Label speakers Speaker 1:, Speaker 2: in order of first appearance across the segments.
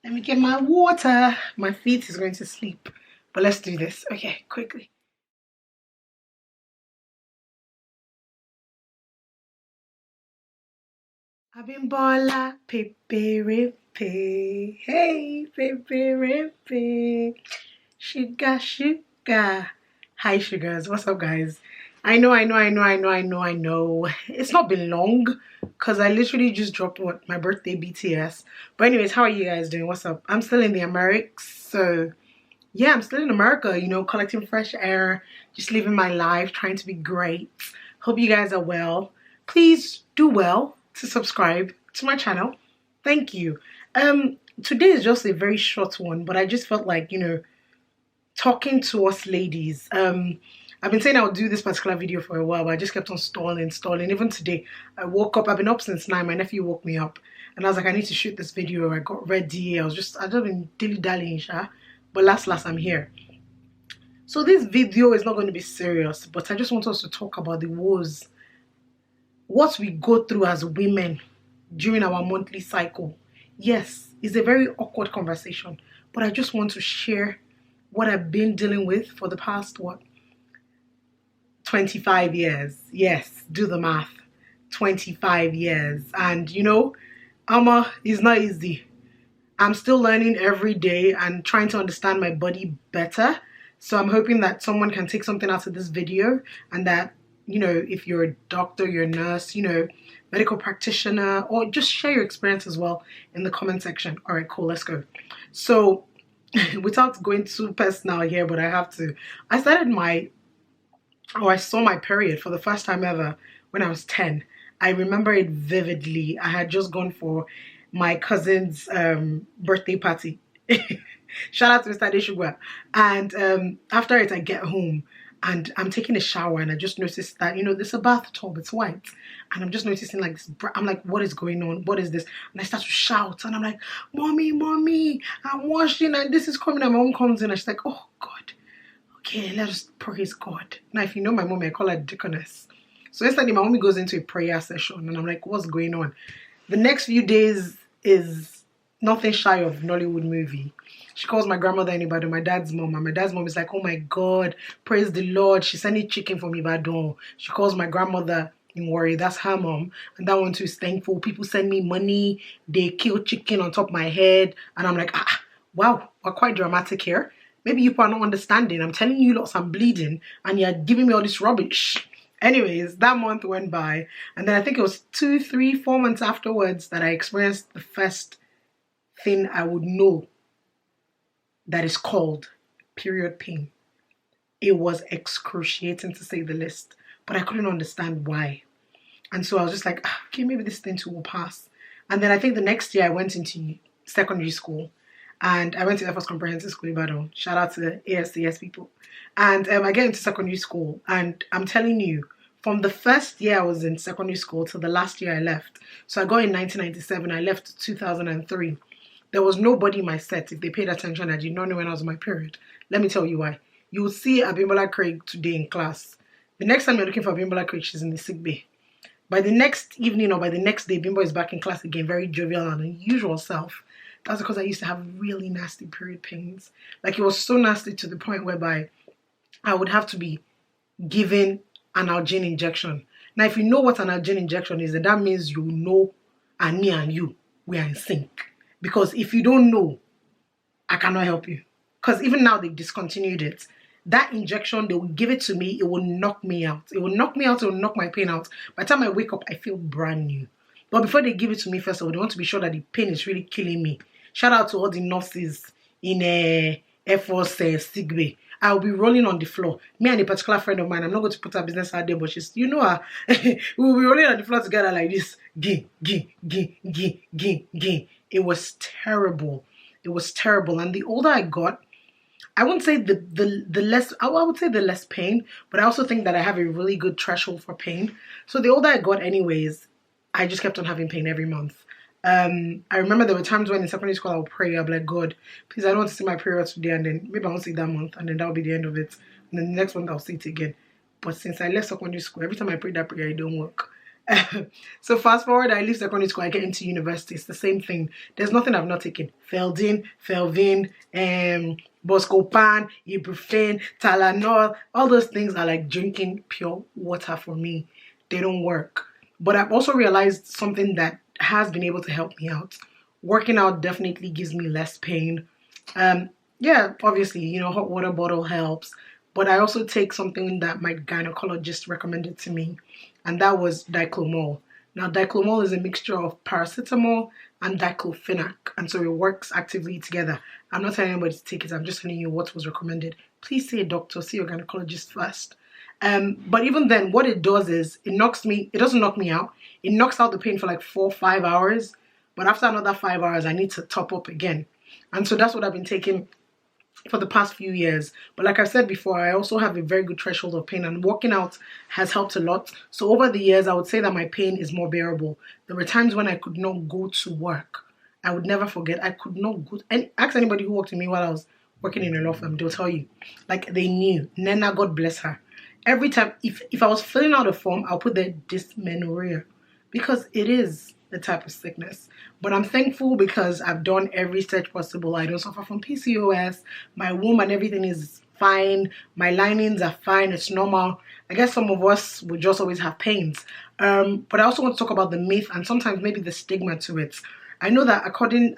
Speaker 1: Let me get my water. My feet is going to sleep. But let's do this. Okay, quickly. Abimbola, pepe, ripe. Hey, pepe, ripe. Sugar, sugar. Hi, sugars. What's up, guys? I know. It's not been long because I literally just dropped my birthday BTS. But anyways, how are you guys doing? What's up? I'm still in the Americs, so yeah, I'm still in America, collecting fresh air, just living my life, trying to be great. Hope you guys are well. Please do well to subscribe to my channel. Thank you. Today is just a very short one, but I just felt like, talking to us ladies. I've been saying I'll do this particular video for a while, but I just kept on stalling. Even today, I woke up, I've been up since 9, my nephew woke me up, and I was like, I need to shoot this video. I got ready, I've just been dilly-dallying, but last I'm here. So this video is not going to be serious, but I just want us to talk about the woes, what we go through as women during our monthly cycle. Yes, it's a very awkward conversation, but I just want to share what I've been dealing with for the past, 25 years. Yes, do the math. 25 years. And it's not easy. I'm still learning every day and trying to understand my body better. So I'm hoping that someone can take something out of this video, and that, if you're a doctor, you're a nurse, medical practitioner, or just share your experience as well in the comment section. All right, cool, let's go. So without going too personal here, but I have to. I saw my period for the first time ever when I was 10. I remember it vividly. I had just gone for my cousin's birthday party. Shout out to Mr. Deshugwa. And after it, I get home and I'm taking a shower, and I just noticed that, there's a bathtub, it's white. And I'm just noticing like this, I'm like, what is going on? What is this? And I start to shout, and I'm like, mommy, I'm washing, and this is coming. And my mom comes in, and she's like, oh God, okay, let us praise God. Now, if you know my mom, I call her deaconess. So yesterday, my mommy goes into a prayer session, and I'm like, what's going on? The next few days is nothing shy of Nollywood movie. She calls my grandmother anybody, my dad's mom, and my dad's mom is like, oh my God, praise the Lord. She's sending chicken from Ibadan. She calls my grandmother in Worry, that's her mom, and that one too is thankful. People send me money, they kill chicken on top of my head, and I'm like, wow, we're quite dramatic here. Maybe you are not understanding. I'm telling you lots, I'm bleeding, and you're giving me all this rubbish. Anyways, that month went by, and then I think it was 2, 3, 4 months afterwards that I experienced the first thing I would know that is called period pain. It was excruciating, to say the least, but I couldn't understand why. And so I was just like, okay, maybe this thing too will pass. And then I think the next year I went into secondary school, and I went to Air Force Comprehensive School in Ibadan. Shout out to the ASCS people. And I get into secondary school, and I'm telling you, from the first year I was in secondary school to the last year I left. So I got in 1997, I left 2003. There was nobody in my set. If they paid attention, I did not know when I was on my period. Let me tell you why. You will see Bimbolacraig today in class. The next time you're looking for Bimbolacraig, she's in the sick bay. By the next evening or by the next day, Bimbo is back in class again, very jovial and unusual self. That's because I used to have really nasty period pains. Like, it was so nasty to the point whereby I would have to be given an Algin injection. Now, if you know what an Algin injection is, then that means you know, and me and you, we are in sync. Because if you don't know, I cannot help you. Because even now they've discontinued it. That injection, they will give it to me, it will knock me out. It will knock me out, it will knock my pain out. By the time I wake up, I feel brand new. But before they give it to me, first of all, they want to be sure that the pain is really killing me. Shout out to all the nurses in Air Force sick bay. I'll be rolling on the floor. Me and a particular friend of mine, I'm not going to put her business out there, but she's, you know her. We'll be rolling on the floor together like this. Gin. It was terrible. It was terrible. And the older I got, I wouldn't say the less, I would say the less pain, but I also think that I have a really good threshold for pain. So the older I got anyways, I just kept on having pain every month. I remember there were times when in secondary school I would pray, I'd be like, God, please, I don't want to see my period today, and then maybe I won't see it that month, and then that'll be the end of it. And then the next month I'll see it again. But since I left secondary school, every time I prayed that prayer, it don't work. So fast forward, I leave secondary school, I get into university. It's the same thing. There's nothing I've not taken. Feldin, Felvin, Boscopan, Ibuprofen, Tylenol. All those things are like drinking pure water for me. They don't work. But I've also realized something that has been able to help me out. Working out definitely gives me less pain. Yeah, obviously, you know, hot water bottle helps. But I also take something that my gynecologist recommended to me, and that was diclomol. Now, diclomol is a mixture of paracetamol and diclofenac, and so it works actively together. I'm not telling anybody to take it, I'm just telling you what was recommended. Please see a doctor, see your gynecologist first. But even then, what it does is it doesn't knock me out. It knocks out the pain for like 4 or 5 hours, but after another 5 hours, I need to top up again. And so that's what I've been taking for the past few years. But like I've said before, I also have a very good threshold of pain, and working out has helped a lot. So over the years, I would say that my pain is more bearable. There were times when I could not go to work. I would never forget. I could not go. And ask anybody who worked with me while I was working in a law firm, they'll tell you. Like, they knew. Nena, God bless her. Every time, if I was filling out a form, I'll put the dysmenorrhea, because it is the type of sickness. But I'm thankful because I've done every search possible. I don't suffer from PCOS. My womb and everything is fine. My linings are fine. It's normal. I guess some of us will just always have pains. But I also want to talk about the myth and sometimes maybe the stigma to it. I know that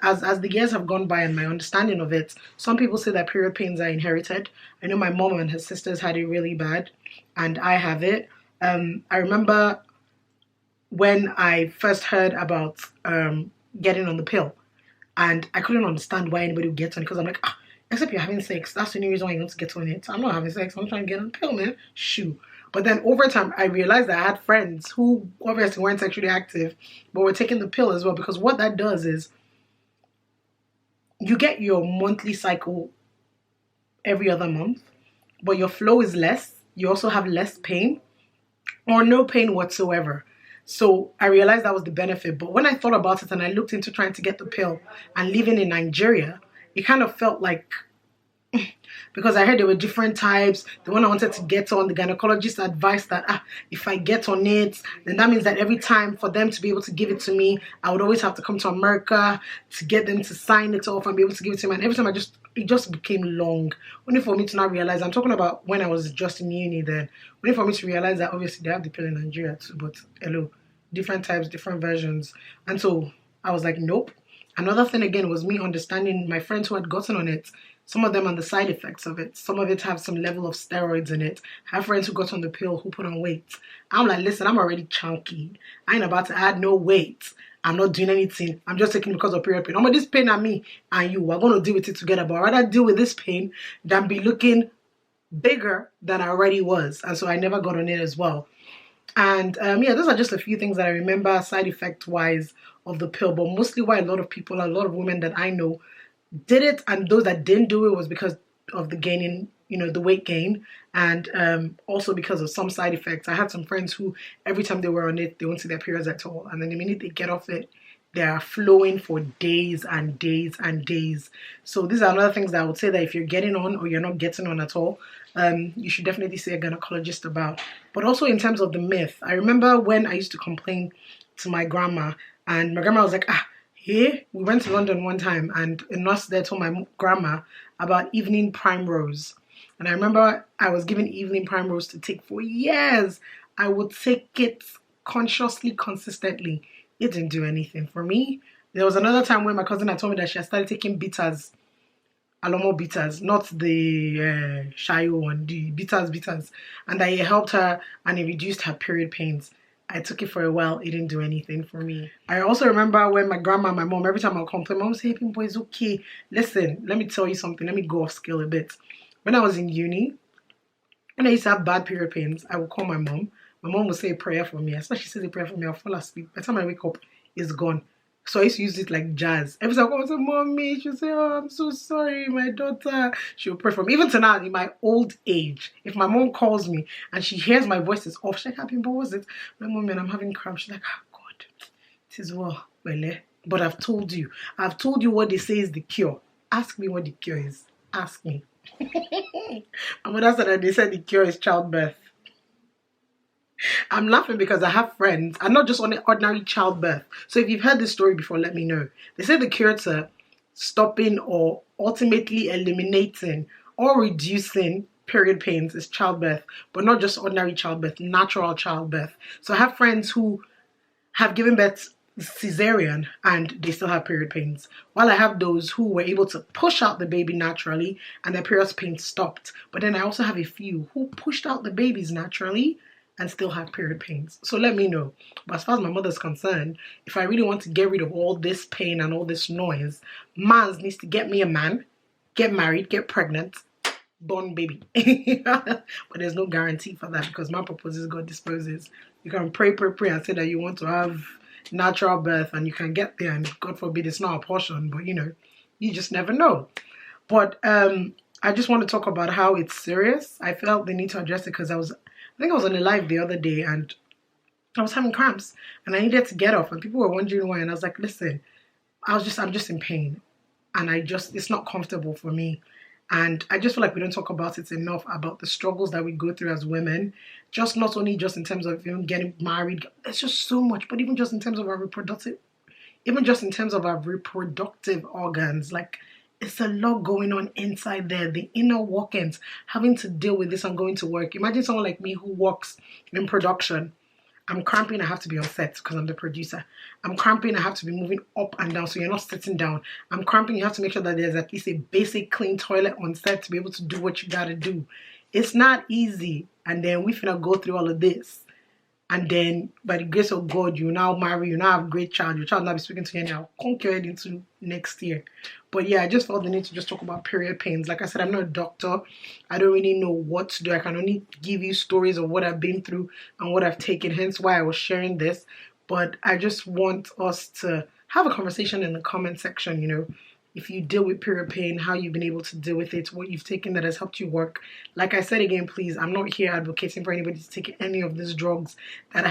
Speaker 1: as the years have gone by and my understanding of it, some people say that period pains are inherited. I know my mom and her sisters had it really bad, and I have it. I remember when I first heard about getting on the pill, and I couldn't understand why anybody would get on it, because I'm like, except you're having sex, that's the only reason why you want to get on it. I'm not having sex, I'm trying to get on the pill, man. Shoo. But then over time, I realized that I had friends who obviously weren't sexually active, but were taking the pill as well, because what that does is you get your monthly cycle every other month, but your flow is less. You also have less pain or no pain whatsoever. So I realized that was the benefit. But when I thought about it and I looked into trying to get the pill and living in Nigeria, it kind of felt like, because I heard there were different types, the one I wanted to get on, the gynecologist advised that if I get on it, then that means that every time for them to be able to give it to me, I would always have to come to America to get them to sign it off and be able to give it to me. And every time it just became long. Only for me to not realize, I'm talking about when I was just in uni then, only for me to realize that obviously they have the pill in Nigeria too, but hello, different types, different versions. And so I was like, nope. Another thing again was me understanding my friends who had gotten on it, some of them and the side effects of it. Some of it have some level of steroids in it. I have friends who got on the pill who put on weight. I'm like, listen, I'm already chunky. I ain't about to add no weight. I'm not doing anything. I'm just taking it because of period pain. I'm this pain at me and you are going to deal with it together. But I'd rather deal with this pain than be looking bigger than I already was. And so I never got on it as well. And yeah, those are just a few things that I remember side effect wise of the pill. But mostly why a lot of women that I know did it, and those that didn't do it was because of the gaining, the weight gain, and also because of some side effects. I had some friends who every time they were on it, they won't see their periods at all, and then the minute they get off it, they are flowing for days and days and days. So these are another things that I would say that if you're getting on or you're not getting on at all, you should definitely see a gynecologist about. But also in terms of the myth, I remember when I used to complain to my grandma, and my grandma was like, we went to London one time, and a nurse there told my grandma about evening primrose. And I remember I was given evening primrose to take for years. I would take it consciously, consistently. It didn't do anything for me. There was another time when my cousin had told me that she had started taking bitters, Alomo bitters, not the Shayo one, the bitters, and that it helped her and it reduced her period pains. I took it for a while. It didn't do anything for me. I also remember when my grandma and my mom, every time I would complain, mom would say, hey, Pimpo, it's okay. Listen, let me tell you something. Let me go off scale a bit. When I was in uni, when I used to have bad period pains, I would call my mom. My mom would say a prayer for me. As soon as she says a prayer for me, I'll fall asleep. By the time I wake up, it's gone. So I used to use it like jazz. Every time I go to mommy, she'll say, oh, I'm so sorry, my daughter. She'll pray for me. Even to now, in my old age, if my mom calls me and she hears my voice is off, she's like, what was it? My mom, and I'm having cramps. She's like, oh, God, it is well. But I've told you what they say is the cure. Ask me what the cure is. Ask me. My mother said that they said the cure is childbirth. I'm laughing because I have friends, and not just on ordinary childbirth. So if you've heard this story before, let me know. They say the cure to stopping or ultimately eliminating or reducing period pains is childbirth, but not just ordinary childbirth, natural childbirth. So I have friends who have given birth cesarean and they still have period pains. While I have those who were able to push out the baby naturally and their period pains stopped. But then I also have a few who pushed out the babies naturally and still have period pains. So let me know. But as far as my mother's concerned, if I really want to get rid of all this pain and all this noise, mans needs to get me a man, get married, get pregnant, born baby. But there's no guarantee for that because man proposes, God disposes. You can pray and say that you want to have natural birth and you can get there, and God forbid it's not a portion, but you just never know. But I just want to talk about how it's serious. I felt the need to address it because I think I was on a live the other day and I was having cramps and I needed to get off, and people were wondering why, and I was like, listen, I'm just in pain and it's not comfortable for me. And I just feel like we don't talk about it enough, about the struggles that we go through as women. Just not only just in terms of getting married, there's just so much, but even just in terms of our reproductive organs, like it's a lot going on inside there, the inner workings, having to deal with this and going to work. Imagine someone like me who works in production. I'm cramping, I have to be on set because I'm the producer. I'm cramping, I have to be moving up and down so you're not sitting down. I'm cramping, you have to make sure that there's at least a basic clean toilet on set to be able to do what you gotta do. It's not easy. And then we finna go through all of this. And then, by the grace of God, you now marry, you now have a great child. Your child will not be speaking to you now. Conquer it into next year. But yeah, I just felt the need to just talk about period pains. Like I said, I'm not a doctor. I don't really know what to do. I can only give you stories of what I've been through and what I've taken. Hence why I was sharing this. But I just want us to have a conversation in the comment section, if you deal with period pain, how you've been able to deal with it, what you've taken that has helped you work. Like I said again, please, I'm not here advocating for anybody to take any of these drugs that I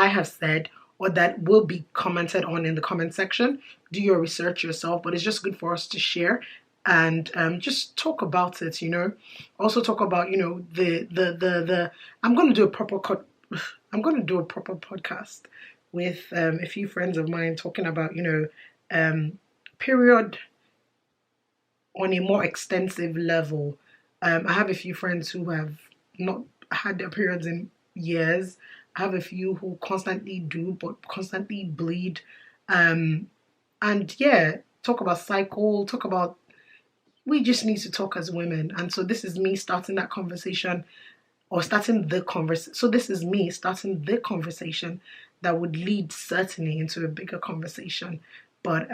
Speaker 1: have said or that will be commented on in the comment section. Do your research yourself, but it's just good for us to share and just talk about it. Also talk about the I'm going to do a proper podcast with a few friends of mine talking about period on a more extensive level. I have a few friends who have not had their periods in years. I have a few who constantly do, but constantly bleed. And yeah, talk about cycle, we just need to talk as women. And so this is me starting that conversation or starting the conversation. So this is me starting the conversation that would lead certainly into a bigger conversation. But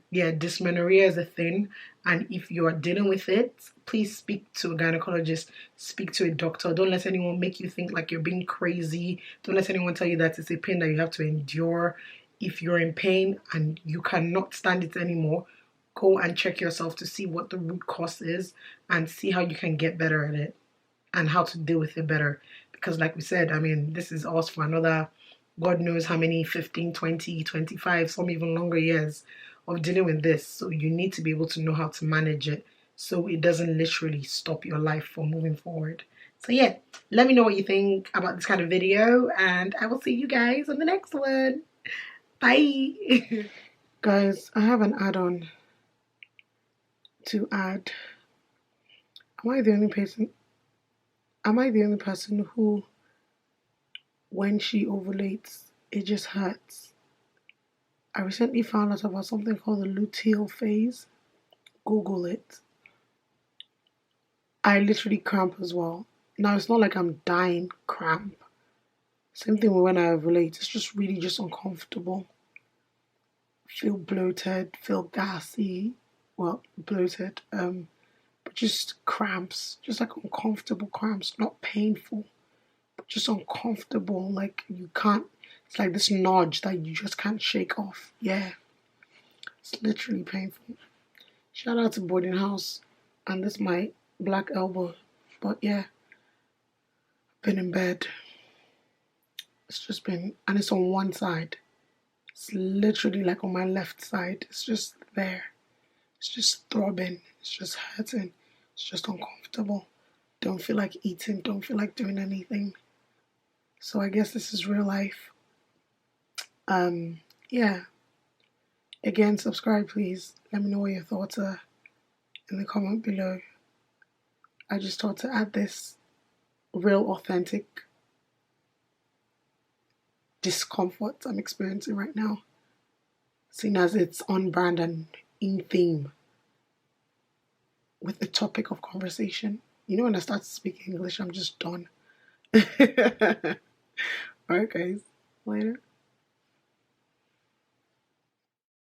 Speaker 1: yeah, dysmenorrhea is a thing, and if you are dealing with it, please speak to a gynecologist, speak to a doctor. Don't let anyone make you think like you're being crazy. Don't let anyone tell you that it's a pain that you have to endure. If you're in pain and you cannot stand it anymore, go and check yourself to see what the root cause is and see how you can get better at it and how to deal with it better. Because like we said, this is us for another God knows how many 15, 20, 25, some even longer years of dealing with this. So you need to be able to know how to manage it so it doesn't literally stop your life from moving forward. So yeah, let me know what you think about this kind of video, and I will see you guys on the next one. Bye. Guys, I have an add-on to add. Am I the only person who, when she ovulates, it just hurts? I recently found out about something called the luteal phase. Google it. I literally cramp as well. Now, it's not like I'm dying cramp. Same thing with when I ovulate. It's just really just uncomfortable. Feel bloated, feel gassy. Well, bloated. But just cramps. Just like uncomfortable cramps. Not painful. Just uncomfortable, like you can't, it's like this nudge that you just can't shake off. Yeah, it's literally painful. Shout out to boarding house, and this my black elbow. But yeah, been in bed. It's just been, and it's on one side. It's literally like on my left side. It's just there. It's just throbbing. It's just hurting. It's just uncomfortable. Don't feel like eating. Don't feel like doing anything. So I guess this is real life. Yeah. Again, subscribe please. Let me know what your thoughts are in the comment below. I just thought to add this real authentic discomfort I'm experiencing right now, seeing as it's on brand and in theme with the topic of conversation. You know, when I start speaking English, I'm just done. Alright guys, later.